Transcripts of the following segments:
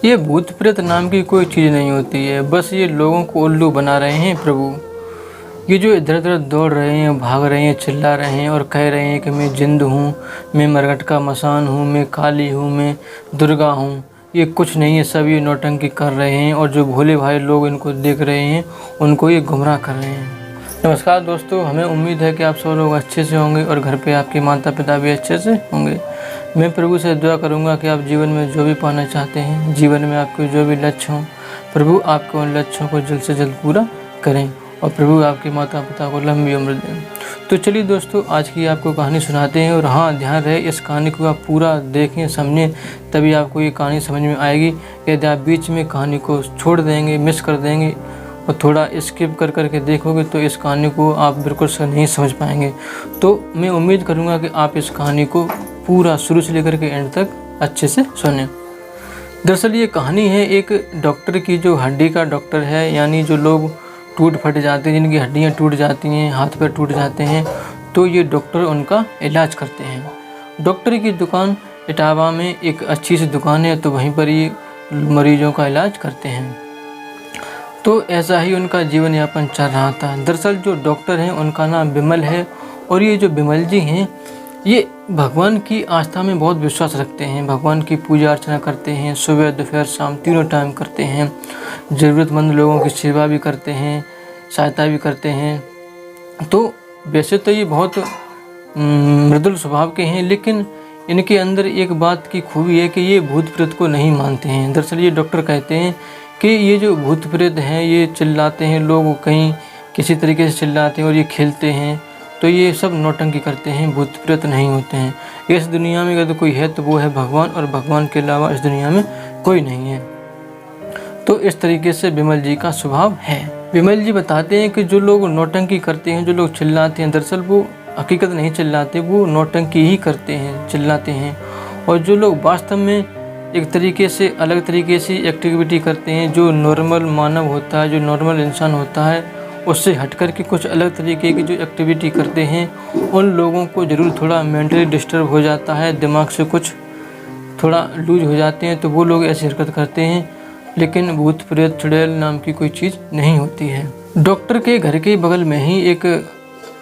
ये भूत प्रेत नाम की कोई चीज़ नहीं होती है, बस ये लोगों को उल्लू बना रहे हैं प्रभु। ये जो इधर उधर दौड़ रहे हैं, भाग रहे हैं, चिल्ला रहे हैं और कह रहे हैं कि मैं जिंद हूँ, मैं मरघट का मसान हूँ, मैं काली हूँ, मैं दुर्गा हूँ। ये कुछ नहीं है, सब ये नौटंकी कर रहे हैं और जो भोले भाई लोग इनको देख रहे हैं उनको ये गुमराह कर रहे हैं। नमस्कार दोस्तों, हमें उम्मीद है कि आप सब लोग अच्छे से होंगे और घर पे आपके माता पिता भी अच्छे से होंगे। मैं प्रभु से दुआ करूंगा कि आप जीवन में जो भी पाना चाहते हैं, जीवन में आपके जो भी लक्ष्य हों, प्रभु आपके उन लक्ष्यों को जल्द से जल्द पूरा करें और प्रभु आपके माता पिता को लंबी उम्र दें। तो चलिए दोस्तों, आज की आपको कहानी सुनाते हैं और हाँ, ध्यान रहे इस कहानी को आप पूरा देखें, समझें, तभी आपको ये कहानी समझ में आएगी। यदि आप बीच में कहानी को छोड़ देंगे, मिस कर देंगे और थोड़ा स्किप कर करके देखोगे तो इस कहानी को आप बिल्कुल से नहीं समझ पाएंगे। तो मैं उम्मीद करूँगा कि आप इस कहानी को पूरा शुरू से लेकर के एंड तक अच्छे से सुनें। दरअसल ये कहानी है एक डॉक्टर की, जो हड्डी का डॉक्टर है, यानी जो लोग टूट फट जाते हैं, जिनकी हड्डियाँ टूट जाती हैं, हाथ पैर टूट जाते हैं, तो ये डॉक्टर उनका इलाज करते हैं। डॉक्टर की दुकान इटावा में एक अच्छी सी दुकान है, तो वहीं पर ये मरीजों का इलाज करते हैं। तो ऐसा ही उनका जीवन यापन चल रहा था। दरअसल जो डॉक्टर हैं उनका नाम विमल है और ये जो विमल जी हैं ये भगवान की आस्था में बहुत विश्वास रखते हैं, भगवान की पूजा अर्चना करते हैं, सुबह दोपहर शाम तीनों टाइम करते हैं, ज़रूरतमंद लोगों की सेवा भी करते हैं, सहायता भी करते हैं। तो वैसे तो ये बहुत मृदुल स्वभाव के हैं, लेकिन इनके अंदर एक बात की खूबी है कि ये भूत प्रेत को नहीं मानते हैं। दरअसल ये डॉक्टर कहते हैं कि ये जो भूत प्रेत हैं ये चिल्लाते हैं, लोग कहीं किसी तरीके से चिल्लाते हैं और ये खेलते हैं, तो ये सब नौटंकी करते हैं, भूत प्रेत नहीं होते हैं। इस दुनिया में अगर कोई है तो वो है भगवान, और भगवान के अलावा इस दुनिया में कोई नहीं है। तो इस तरीके से विमल जी का स्वभाव है। विमल जी बताते हैं कि जो लोग नौटंकी करते हैं, जो लोग चिल्लाते हैं, दरअसल वो हकीकत नहीं चिल्लाते, वो नौटंकी ही करते हैं, चिल्लाते हैं। और जो लोग वास्तव में एक तरीके से अलग तरीके से एक्टिविटी करते हैं, जो नॉर्मल मानव होता है, जो नॉर्मल इंसान होता है, उससे हट कर के कुछ अलग तरीके की जो एक्टिविटी करते हैं, उन लोगों को ज़रूर थोड़ा मेंटली डिस्टर्ब हो जाता है, दिमाग से कुछ थोड़ा लूज हो जाते हैं, तो वो लोग ऐसी हरकत करते हैं। लेकिन भूत प्रेत चुड़ैल नाम की कोई चीज़ नहीं होती है। डॉक्टर के घर के बगल में ही एक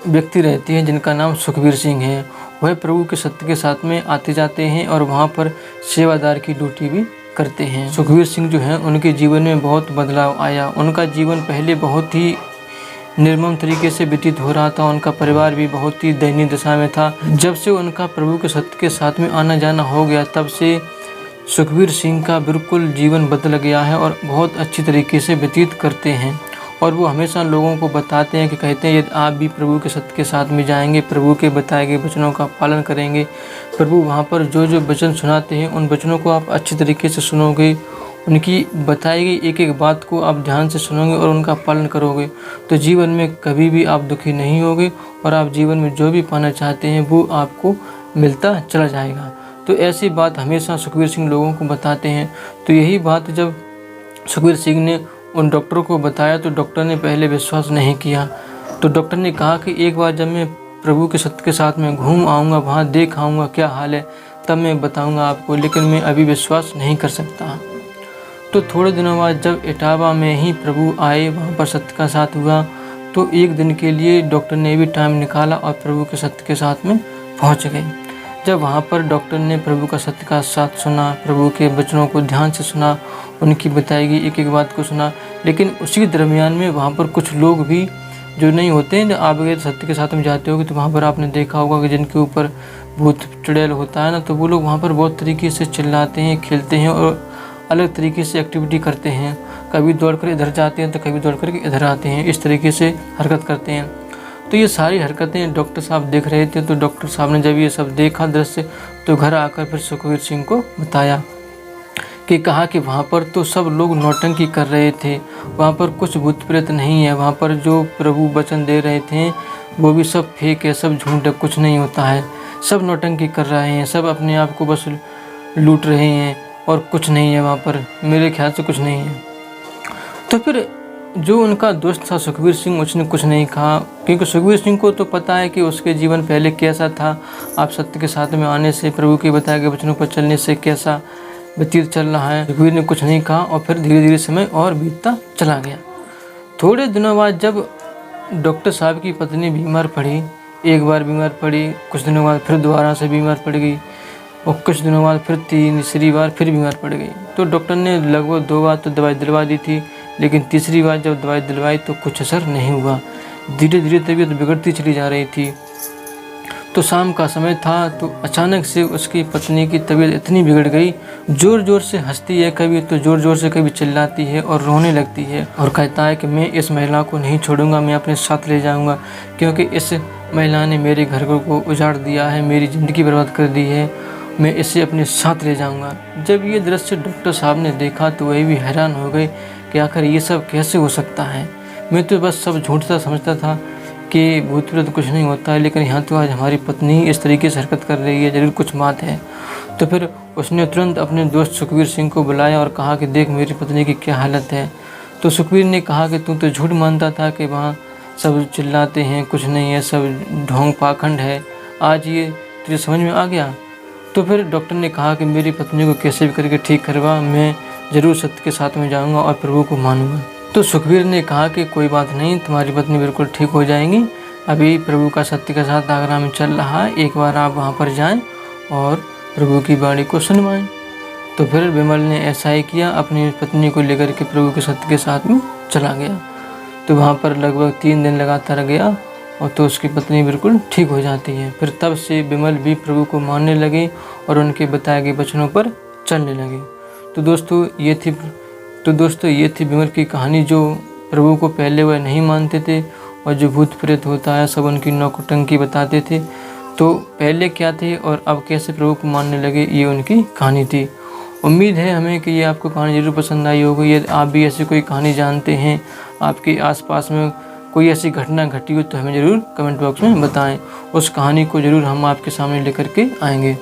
व्यक्ति रहते हैं जिनका नाम सुखबीर सिंह है। वह प्रभु के सत्य के साथ में आते जाते हैं और वहाँ पर सेवादार की ड्यूटी भी करते हैं। सुखबीर सिंह जो हैं उनके जीवन में बहुत बदलाव आया। उनका जीवन पहले बहुत ही निर्मम तरीके से व्यतीत हो रहा था, उनका परिवार भी बहुत ही दयनीय दशा में था। जब से उनका प्रभु के सत्य के साथ में आना जाना हो गया, तब से सुखबीर सिंह का बिल्कुल जीवन बदल गया है और बहुत अच्छी तरीके से व्यतीत करते हैं। और वो हमेशा लोगों को बताते हैं कि कहते हैं, यदि आप भी प्रभु के सत्य के साथ में जाएंगे, प्रभु के बताए गए वचनों का पालन करेंगे, प्रभु वहाँ पर जो जो वचन सुनाते हैं उन वचनों को आप अच्छी तरीके से सुनोगे, उनकी बताई गई एक एक बात को आप ध्यान से सुनोगे और उनका पालन करोगे, तो जीवन में कभी भी आप दुखी नहीं होगे और आप जीवन में जो भी पाना चाहते हैं वो आपको मिलता चला जाएगा। तो ऐसी बात हमेशा सुखबीर सिंह लोगों को बताते हैं। तो यही बात जब सुखबीर सिंह ने उन डॉक्टरों को बताया तो डॉक्टर ने पहले विश्वास नहीं किया। तो डॉक्टर ने कहा कि एक बार जब मैं प्रभु के सत्य के साथ में घूम आऊँगा, वहाँ देख आऊँगा क्या हाल है, तब मैं बताऊँगा आपको, लेकिन मैं अभी विश्वास नहीं कर सकता। तो थोड़े दिनों बाद जब इटावा में ही प्रभु आए, वहाँ पर सत्य का साथ हुआ, तो एक दिन के लिए डॉक्टर ने भी टाइम निकाला और प्रभु के सत्य के साथ में पहुँच गए। जब वहाँ पर डॉक्टर ने प्रभु का सत्य का साथ सुना, प्रभु के वचनों को ध्यान से सुना, उनकी बताई गई एक एक बात को सुना, लेकिन उसी दरमियान में वहाँ पर कुछ लोग भी जो नहीं होते हैं, आप अगर सत्य के साथ में जाते होगे तो वहाँ पर आपने देखा होगा कि जिनके ऊपर भूत चुड़ैल होता है ना, तो वो लोग वहाँ पर बहुत तरीके से चिल्लाते हैं, खेलते हैं और अलग तरीके से एक्टिविटी करते हैं। कभी दौड़ कर इधर जाते हैं तो कभी दौड़ कर इधर आते हैं, इस तरीके से हरकत करते हैं। तो ये सारी हरकतें डॉक्टर साहब देख रहे थे। तो डॉक्टर साहब ने जब ये सब देखा दृश्य, तो घर आकर फिर सुखबीर सिंह को बताया कि कहा कि वहाँ पर तो सब लोग नौटंकी कर रहे थे, वहाँ पर कुछ भूत प्रेत नहीं है, वहाँ पर जो प्रभु वचन दे रहे थे वो भी सब फेक है, सब झूठ है, कुछ नहीं होता है, सब नौटंकी कर रहे हैं, सब अपने आप को बस लूट रहे हैं और कुछ नहीं है वहाँ पर, मेरे ख्याल से कुछ नहीं है। तो फिर जो उनका दोस्त था सुखबीर सिंह, उसने कुछ नहीं कहा, क्योंकि सुखबीर सिंह को तो पता है कि उसके जीवन पहले कैसा था, आप सत्य के साथ में आने से, प्रभु के बताए गए वचनों पर चलने से कैसा व्यतीत चल रहा है। सुखवीर ने कुछ नहीं कहा और फिर धीरे धीरे समय और बीतता चला गया। थोड़े दिनों बाद जब डॉक्टर साहब की पत्नी बीमार पड़ी, एक बार बीमार पड़ी, कुछ दिनों बाद फिर दोबारा से बीमार पड़ गई और कुछ दिनों बाद फिर तीसरी बार फिर बीमार पड़ गई। तो डॉक्टर ने लगभग 2 बार तो दवाई दिलवा दी थी, लेकिन तीसरी बार जब दवाई दिलवाई तो कुछ असर नहीं हुआ। धीरे धीरे तबीयत बिगड़ती चली जा रही थी। तो शाम का समय था, तो अचानक से उसकी पत्नी की तबीयत इतनी बिगड़ गई, ज़ोर ज़ोर से हंसती है, कभी तो ज़ोर ज़ोर से कभी चिल्लाती है और रोने लगती है और कहता है कि मैं इस महिला को नहीं छोड़ूंगा, मैं अपने साथ ले जाऊंगा, क्योंकि इस महिला ने मेरे घर को उजाड़ दिया है, मेरी ज़िंदगी बर्बाद कर दी है, मैं इसे अपने साथ ले जाऊंगा। जब ये दृश्य डॉक्टर साहब ने देखा तो वही भी हैरान हो गए कि आखिर ये सब कैसे हो सकता है। मैं तो बस सब झूठता समझता था कि भूत प्रेत कुछ नहीं होता है, लेकिन यहाँ तो आज हमारी पत्नी इस तरीके से हरकत कर रही है, ज़रूर कुछ बात है। तो फिर उसने तुरंत अपने दोस्त सुखवीर सिंह को बुलाया और कहा कि देख मेरी पत्नी की क्या हालत है। तो सुखवीर ने कहा कि तू तो झूठ मानता था कि वहाँ सब चिल्लाते हैं, कुछ नहीं है, सब ढोंग पाखंड है, आज ये तुझे समझ में आ गया। तो फिर डॉक्टर ने कहा कि मेरी पत्नी को कैसे भी करके ठीक करवा, मैं ज़रूर सत्य के साथ में जाऊँगा और प्रभु को मानूंगा। तो सुखवीर ने कहा कि कोई बात नहीं, तुम्हारी पत्नी बिल्कुल ठीक हो जाएंगी, अभी प्रभु का सत्य के साथ आगरा में चल रहा है, एक बार आप वहाँ पर जाएं और प्रभु की वाणी को सुनवाएं। तो फिर विमल ने ऐसा ही किया, अपनी पत्नी को लेकर के प्रभु के सत्य के साथ में चला गया। तो वहाँ पर लगभग 3 दिन लगातार गया और तो उसकी पत्नी बिल्कुल ठीक हो जाती है। फिर तब से विमल भी प्रभु को मानने लगे और उनके बताए गए वचनों पर चलने लगे। तो दोस्तों ये थी विमल की कहानी, जो प्रभु को पहले वह नहीं मानते थे और जो भूत प्रेत होता है सब उनकी नौटंकी बताते थे। तो पहले क्या थे और अब कैसे प्रभु को मानने लगे, ये उनकी कहानी थी। उम्मीद है हमें कि ये आपको कहानी ज़रूर पसंद आई होगी। यदि आप भी ऐसी कोई कहानी जानते हैं, आपके आसपास में कोई ऐसी घटना घटी हो, तो हमें ज़रूर कमेंट बॉक्स में बताएं। उस कहानी को ज़रूर हम आपके सामने लेकर के आएंगे।